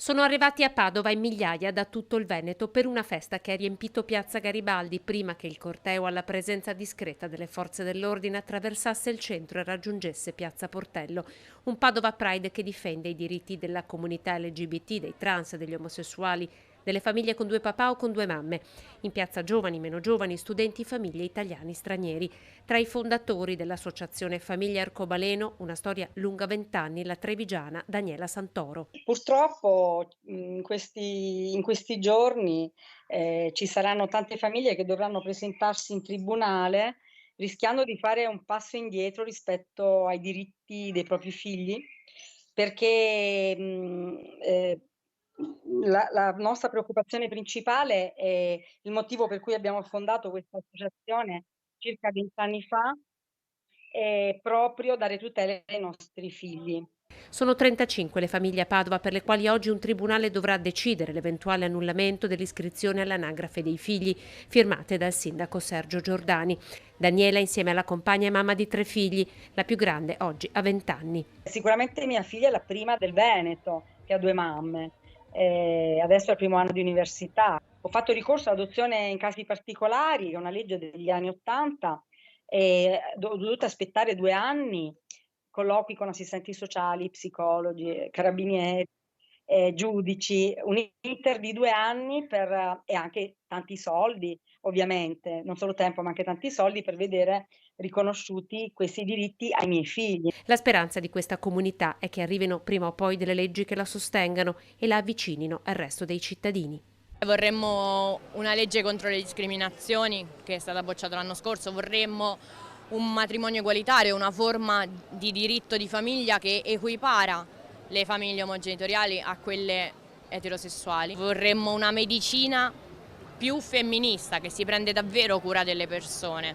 Sono arrivati a Padova in migliaia da tutto il Veneto per una festa che ha riempito Piazza Garibaldi prima che il corteo alla presenza discreta delle forze dell'ordine attraversasse il centro e raggiungesse Piazza Portello. Un Padova Pride che difende i diritti della comunità LGBT, dei trans, degli omosessuali, delle famiglie con due papà o con due mamme. In piazza giovani, meno giovani, studenti, famiglie italiani, stranieri. Tra i fondatori dell'associazione Famiglia Arcobaleno, una storia lunga 20 anni, la trevigiana Daniela Santoro. Purtroppo, in questi giorni, ci saranno tante famiglie che dovranno presentarsi in tribunale, rischiando di fare un passo indietro rispetto ai diritti dei propri figli, perché, la nostra preoccupazione principale è il motivo per cui abbiamo fondato questa associazione circa 20 anni fa, è proprio dare tutele ai nostri figli. Sono 35 le famiglie a Padova per le quali oggi un tribunale dovrà decidere l'eventuale annullamento dell'iscrizione all'anagrafe dei figli, firmate dal sindaco Sergio Giordani. Daniela, insieme alla compagna, è mamma di 3 figli, la più grande oggi ha 20 anni. Sicuramente mia figlia è la prima del Veneto che ha 2 mamme. Adesso è al primo anno di università. Ho fatto ricorso all'adozione in casi particolari, è una legge degli anni '80, e ho dovuto aspettare 2 anni, colloqui con assistenti sociali, psicologi, carabinieri, giudici, un iter di 2 anni e anche tanti soldi ovviamente, non solo tempo ma anche tanti soldi per vedere riconosciuti questi diritti ai miei figli. La speranza di questa comunità è che arrivino prima o poi delle leggi che la sostengano e la avvicinino al resto dei cittadini. Vorremmo una legge contro le discriminazioni che è stata bocciata l'anno scorso, vorremmo un matrimonio egualitario, una forma di diritto di famiglia che equipara le famiglie omogenitoriali a quelle eterosessuali. Vorremmo una medicina più femminista che si prende davvero cura delle persone.